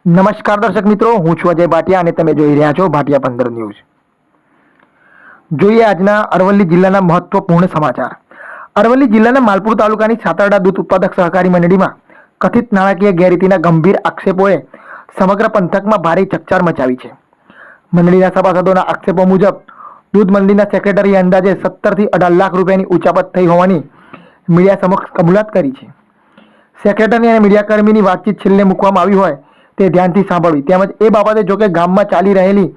નમસ્કાર દર્શક મિત્રો, હું છું અજય ભાટિયા અને તમે જોઈ રહ્યા છો ભાટિયા 15 ન્યૂઝ। જોઈએ આજના અરવલ્લી જિલ્લાના મહત્વપૂર્ણ સમાચાર। અરવલ્લી જિલ્લાના માલપુર તાલુકાની સાતરડા દૂધ ઉત્પાદક સહકારી મંડળીમાં કથિત નાણાકીય ગેરરીતિના ગંભીર આક્ષેપોએ સમગ્ર પંથકમાં ભારે ચકચાર મચાવી છે। મંડળીના સભાસદોના આક્ષેપો મુજબ દૂધ મંડળીના સેક્રેટરીએ અંદાજે 17 થી 18 લાખ રૂપિયાની ઉચાપત થઈ હોવાની મીડિયા સમક્ષ કબૂલાત કરી છે। સેક્રેટરી અને મીડિયાકર્મીની વાતચીત છેલ્લે મૂકવામાં આવી હોય તે ધ્યાનથી સાંભળવી, તેમજ એ બાબતે જોકે ગામમાં ચાલી રહેલી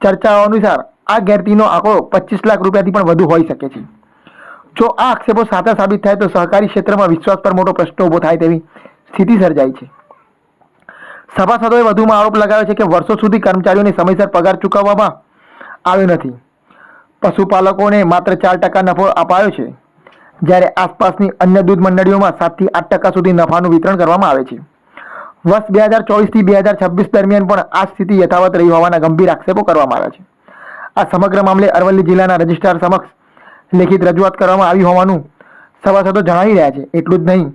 ચર્ચાઓ અનુસાર આ ગેરરીતિનો આંકડો 25 લાખ રૂપિયાથી પણ વધુ હોઈ શકે છે। જો આ આક્ષેપો સાચા સાબિત થાય તો સહકારી ક્ષેત્રમાં વિશ્વાસ પર મોટો પ્રશ્ન ઊભો થાય તેવી સ્થિતિ સર્જાઈ છે। સભાસદોએ વધુમાં આરોપ લગાવ્યો છે કે વર્ષો સુધી કર્મચારીઓને સમયસર પગાર ચૂકવવામાં આવ્યો નથી। પશુપાલકોને માત્ર 4% નફો અપાયો છે, જ્યારે આસપાસની અન્ય દૂધ મંડળીઓમાં 7 થી 8% સુધી નફાનું વિતરણ કરવામાં આવે છે। વર્ષ 2024 થી 2026 દરમિયાન પણ આ સ્થિતિ યથાવત રહી હોવાના ગંભીર આક્ષેપો કરવામાં આવ્યા છે। આ સમગ્ર મામલે અરવલ્લી જિલ્લાના રજિસ્ટ્રાર સમક્ષ લેખિત રજૂઆત કરવામાં આવી હોવાનું સભાસદો જણાવી રહ્યા છે। એટલું જ નહીં,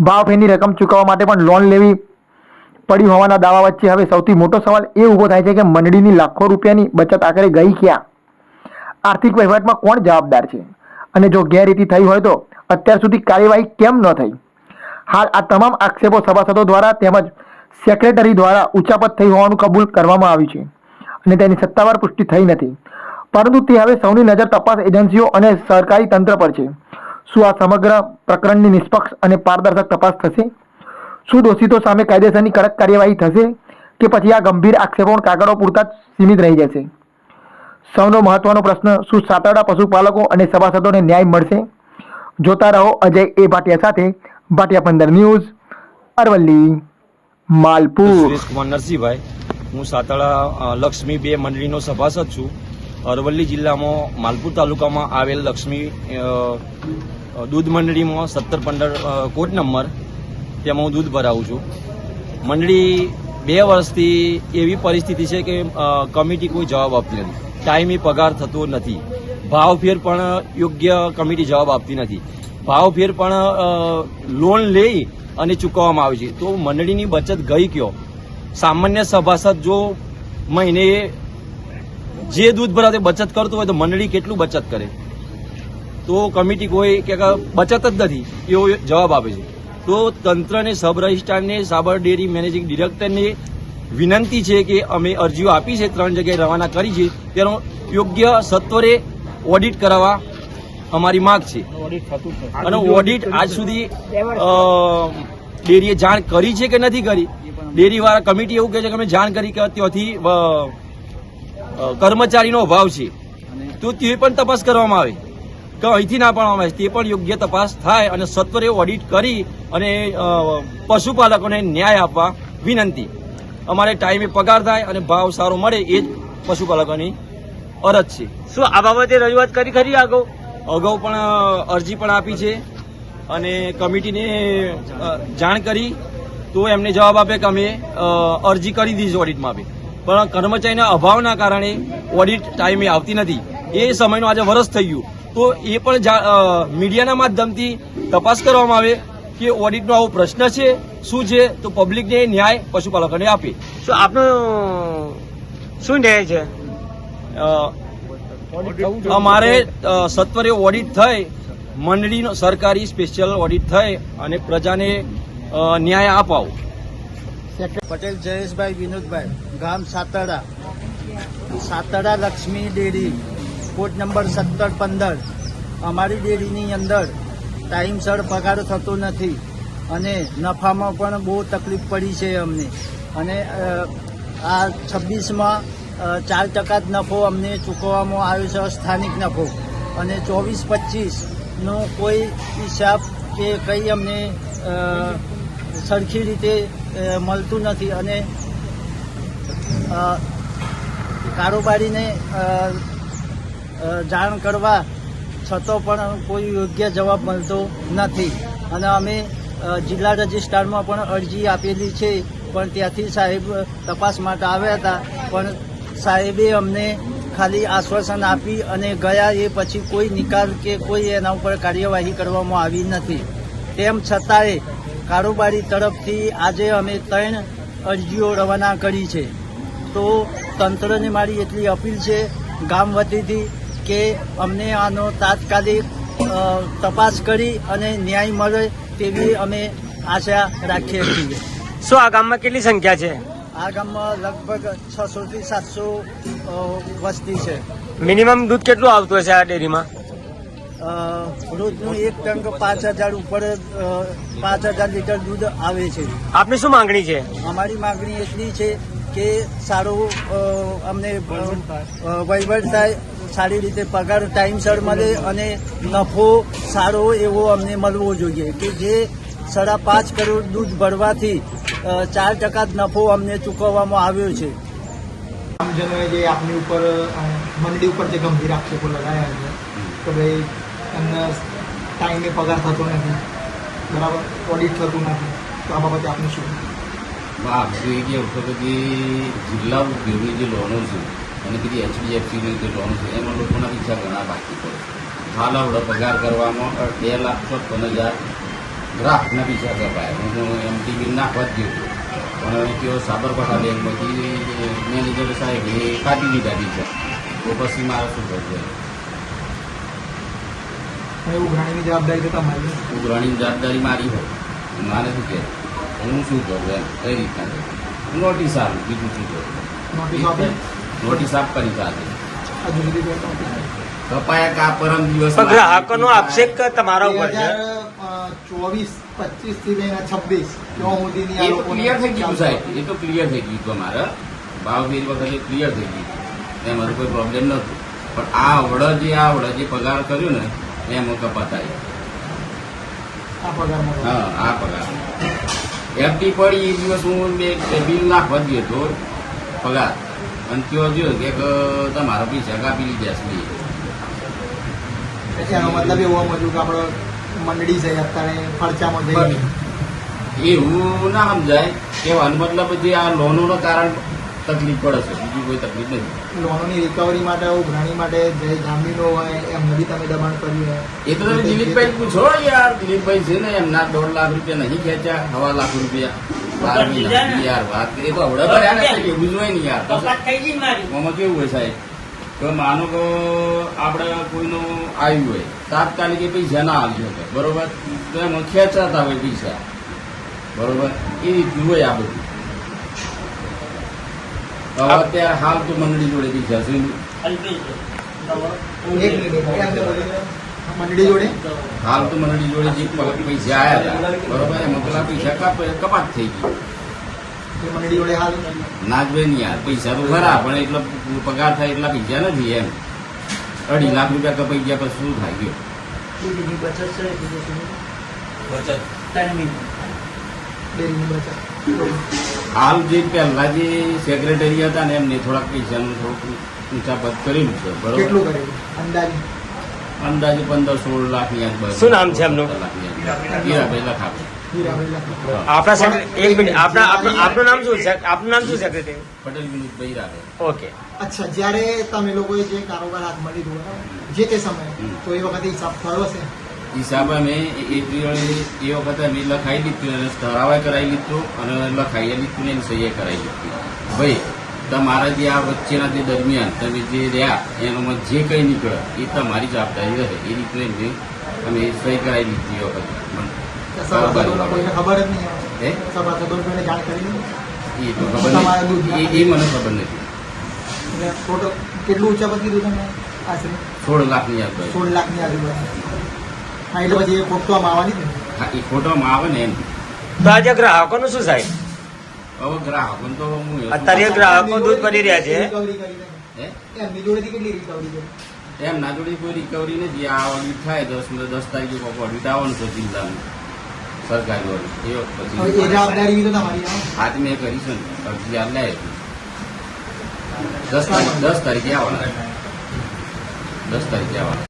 ભાવફેરની રકમ ચૂકવવા માટે પણ લોન લેવી પડી હોવાના દાવા વચ્ચે હવે સૌથી મોટો સવાલ એ ઊભો થાય છે કે મંડળીની લાખો રૂપિયાની બચત આખરે ગઈ ક્યાં? આર્થિક વહીવટમાં કોણ જવાબદાર છે? અને જો ગેરરીતિ થઈ હોય તો અત્યાર સુધી કાર્યવાહી કેમ ન થઈ? હાલ આ તમામ આક્ષેપો સભાસદો દ્વારા તેમજ સેક્રેટરી દ્વારા ઉચાપત થઈ હોવાનું કબૂલ કરવામાં આવ્યું છે અને તેની સત્તાવાર પુષ્ટિ થઈ નથી, પરંતુ તે હવે સૌની નજર તપાસ એજન્સીઓ અને સરકારી તંત્ર પર છે। શું આ સમગ્ર પ્રકરણની નિષ્પક્ષ અને પારદર્શક તપાસ થશે? શું દોષિતો સામે કાયદેસરની કડક કાર્યવાહી થશે કે પછી આ ગંભીર આક્ષેપો કાગળો પૂરતા જ સીમિત રહી જશે? સૌનો મહત્વનો પ્રશ્ન, શું સાતરડા પશુપાલકો અને સભાસદોને ન્યાય મળશે? જોતા રહો અજય એ ભાટિયા સાથે, ભાટિયા 15 ન્યૂઝ, અરવલ્લી, માલપુર। સુરેશ કુમાર નરસિંહભાઈ, હું સાતરડા લક્ષ્મી 2 મંડળીનો સભાસદ છું। અરવલ્લી જિલ્લામાં માલપુર તાલુકામાં આવેલ લક્ષ્મી દૂધ મંડળીમાં 1715 કોડ નંબર, તેમાં હું દૂધ ભરાવું છું। મંડળી 2 વર્ષથી એવી પરિસ્થિતિ છે કે કમિટી કોઈ જવાબ આપતી નથી, ટાઈમે પગાર થતો નથી, ભાવફેર પણ યોગ્ય કમિટી જવાબ આપતી નથી, ભાવફેર પણ લોન લઈ અને ચૂકવવામાં આવે છે। તો મંડળીની બચત ગઈ કયો? સામાન્ય સભાસદ જો મહિને જે દૂધ ભરાવે બચત કરતો હોય તો મંડળી કેટલું બચત કરે? તો કમિટી કોઈ કે બચત જ નથી એવો જવાબ આપે છે। તો તંત્રને, સબ રજિસ્ટ્રારને, સાબર ડેરી મેનેજિંગ ડિરેક્ટરને વિનંતી છે કે અમે અરજીઓ આપી છે, 3 જગ્યાએ રવાના કરી છે, તેનો યોગ્ય સત્વરે ઓડિટ કરાવવા અમારી માંગ છે। અને ઓડિટ આજ સુધી ડેરીએ જાણ કરી છે કે નથી કરી? ડેરીવાળા કમિટી એવું કહે છે કે અમે જાણ કરી કે ત્યાંથી કર્મચારીનો અભાવ છે, તો તે પણ તપાસ કરવામાં આવે કે અહીંથી ના પાડવામાં આવે, તે પણ યોગ્ય તપાસ થાય અને સત્વરે ઓડિટ કરી અને પશુપાલકોને ન્યાય આપવા વિનંતી। અમારે ટાઈમે પગાર થાય અને ભાવ સારો મળે એ જ પશુપાલકોની અરજ છે। શું આ બાબતે રજૂઆત કરી ખરી? અગાઉ પણ અરજી પણ આપી છે અને કમિટીને જાણ કરી તો એમને જવાબ આપે કે અમે અરજી કરી દીધી ઓડિટમાં આપે, પણ કર્મચારીના અભાવના કારણે ઓડિટ ટાઈમે આવતી નથી। એ સમયનું આજે વર્ષ થઈ ગયું, તો એ પણ મીડિયાના માધ્યમથી તપાસ કરવામાં આવે કે ઓડિટનો આવો પ્રશ્ન છે, શું છે, તો પબ્લિકને ન્યાય પશુપાલકોને આપે। શું આપનું શું ન્યાય છે? અમારે સત્વરે ઓડિટ થઈ, મંડળીનો સરકારી સ્પેશિયલ ઓડિટ થઈ અને પ્રજાને ન્યાય અપાવો। પટેલ જયેશભાઈ વિનોદભાઈ, ગામ સાતરડા, સાતરડા લક્ષ્મી ડેરી, કોડ નંબર 1715। અમારી ડેરીની અંદર ટાઈમસર પગાર થતો નથી અને નફામાં પણ બહુ તકલીફ પડી છે અમને, અને આ 26માં 4% જ નફો અમને ચૂકવવામાં આવ્યો છે, સ્થાનિક નફો, અને 24-25નો કોઈ હિસાબ કે કંઈ અમને સરખી રીતે મળતું નથી, અને કારોબારીને જાણ કરવા છતાં પણ કોઈ યોગ્ય જવાબ મળતો નથી। અને અમે જિલ્લા રજિસ્ટ્રારમાં પણ અરજી આપેલી છે, પણ ત્યાંથી સાહેબ તપાસ માટે આવ્યા હતા, પણ સાહેબે અમને ખાલી આશ્વાસન આપી અને ગયા, એ પછી કોઈ નિકાલ કે કોઈ એના ઉપર કાર્યવાહી કરવામાં આવી નથી। તેમ છતાંય કારોબારી તરફથી આજે અમે 3 અરજીઓ રવાના કરી છે. તો તંત્રને મારી એટલી અપીલ છે ગામ વતીથી કે અમને આનો તાત્કાલિક તપાસ કરી અને ન્યાય મળે તેવી અમે આશા રાખીએ છીએ. શું આ ગામમાં કેટલી સંખ્યા છે? આ ગામમાં લગભગ 600 થી 700 વસ્તી છે. મિનિમમ દૂધ કેટલું આવતું હશે આ ડેરીમાં? રોજનું એક ટંક 5000 ઉપર 5000 લીટર દૂધ આવે છે. આપની શું માંગણી છે? અમારી માગણી એટલી છે કે સારો અમને વહીવટ થાય, સારી રીતે પગાર ટાઈમસર મળે અને નફો સારો એવો અમને મળવો જોઈએ કે જે 5.5 કરોડ દૂધ ભરવાથી 4% જ નફો અમને ચૂકવવામાં આવ્યો છે. ગ્રામજનોએ જે આપની ઉપર મંડળી ઉપર જે ગંભીર આક્ષેપો લગાવ્યા છે કે ભાઈ એમને ટાઈમે પગાર થતો નથી, બરાબર ઓડિટ થતું નથી, તો આ બાબતે આપનું શું? આપણી જે બધી જિલ્લા ઉદ્યોગની જે લોનો છે અને બધી HDFCની જે લોનો છે એમાં લોકોના પૈસા ઘણા બાકી પડે. હાલ આવડે પગાર કરવામાં 2,56,000 ગ્રાહકના પૈસા કપાયા. હું MT બિલ નાખવા જ ગયો પણ તેઓ સાબરકાંઠા બેંકમાંથી મેનેજર સાહેબ એ કાઢી દીધા પૈસા. તો પછી મારે શું કરવું? ઉઘરાણીની જવાબદારી તો તમારી. ઉઘરાણીની જવાબદારી મારી હોય, મારે શું કહે હું શું કરું એમ કઈ રીતના નોટિસ આપું, બીજું શું કરું? નોટિસ આપવાની સાથે કપાયા કા પરમ દિવસ પણ ગ્રાહકોનો આક્ષેપ કે તમારા ઉપર છે? 24-25 થી લઈને 26 ત્યાં સુધીની એ તો ક્લિયર થઈ ગયું સાહેબ, એ તો ક્લિયર થઈ ગયું હતું. અમારે ભાવ ફેરી વખતે ક્લિયર થઈ ગયું, એમાં કોઈ પ્રોબ્લેમ નહોતું. પણ આ આવડે જે પગાર કર્યો ને એમાં કપાતા આ પગારમાં. હા આ પગાર એફડી પડી એ દિવસ હું બિલ નાખવા જ ગયો હતો પગાર, અને ત્યાં જોયું કે તમારા પૈસા કાપી લીધા છે. એનો મતલબ એવો સમજવું કે આપણો મંડળી છે અત્યારે ખર્ચામાં જઈ એવું ના સમજાય. કહેવાનો મતલબ જે આ લોનોનું કારણ તકલીફ પડે છે, બીજી કોઈ તકલીફ નથી. લોનોની રિકવરી માટે ઉઘરાણી માટે જે જામીનો હોય એમને બી તમે દબાણ કર્યું હોય એ તો તમે દિલીપભાઈ પૂછો યાર. દિલીપભાઈ છે ને એમના 1.5 લાખ રૂપિયા નહીં ખેંચ્યા, 1.5 લાખ રૂપિયા યાર વાત એ તો હવડે ભર્યા ને એવું જ હોય ને યાર. આમાં કેવું હોય સાહેબ તો માનો કે આપણે કોઈનું આવ્યું હોય તાત્કાલિક એ પૈસા ના આવી શકે બરોબર, તો એમાં ખેંચાતા હોય પૈસા બરોબર, એ રીતનું હોય આ બધું. હવે અત્યારે હાલ તો મંડળી જોડે પૈસા છે મંડળી જોડે હાલ તો મંડળી જોડે જે પૈસા આવ્યા હતા બરોબર, એમાં પેલા પૈસા કપાત થઈ ગઈ. મંડળી જોડે હાલ ના જ ભાઈ યાર પૈસા તો ખરા પણ એટલો પગાર થાય એટલા પૈસા નથી એમ. 2.5 લાખ રૂપિયા કપાઈ ગયા પછી શું થાય ગયું? ડેરીની બચત. હાલ જે પહેલા જે સેક્રેટરી હતા ને એમને થોડાક પૈસાનું થોડુંક ઊંચા પદ કરેલું છે બરોબર. કેટલું કરેલું અંદાજે? અંદાજે 15-16 લાખની આજુબાજુ. શું નામ છે એમનું? હીરાભાઈ લખાવે. આપણા એક મિનિટ, આપનું નામ શું છે? આપનું નામ શું સેક્રેટરી? પટેલ વિનોદભાઈ રાખે. ઓકે. અચ્છા, જ્યારે તમે લોકોએ જે કારોબાર હાથમાં લીધું બરાબર, જે તે સમયે તો એ વખતે હિસાબ થયો છે? હિસાબ અમે એ વખતે અમે લખાઈ લીધું અને ઠરાવે કરાવી લીધું અને લખાઈ લીધું ને એની સહીએ કરાવી લીધી. ભાઈ તમારા જે આ વચ્ચેના જે દરમિયાન તમે જે રહ્યા એનામાં જે કંઈ નીકળે એ તમારી જવાબદારી રહે એ રીતે એમને અમે સહી કરાવી લીધી એ વખતે. કોઈને ખબર જ નહીં હે સભાસદોને કોઈને જાણ કરી નહીં? એ તો ખબર નહીં, એ મને ખબર નથી. એટલે ટોટલ કેટલું ઊંચા પર કીધું તમે? આશરે 16 લાખની આજુબાજુ. 16 લાખની આજુબાજુ. હા, એટલે પછી એ ખોટવામાં આવવાની જ ને. હા એ ફોટોમાં આવે ને એમ. તો આજે ગ્રાહકોનું શું સાહેબ? હવે ગ્રાહકો તો હું અત્યારે ગ્રાહકો દૂધ ભરી રહ્યા છે. રિકવરી કરી તમે? હે એમની જોડેથી કેટલી રિકવરી કરી? એમ ના જોડે કોઈ રિકવરી નથી. આ ઓડિટ થાય 10 તારીખે કોઈક ઓડિટ આવવાનું છે જિલ્લાનું સરકારી ઓડિટ. એ હવે પછી એ જવાબદારી બી તો તમારી આવે. હાથ મેં કરી છે ને અરજી આ લે 10 તારીખે આવવાના. 10 તારીખે આવવાના.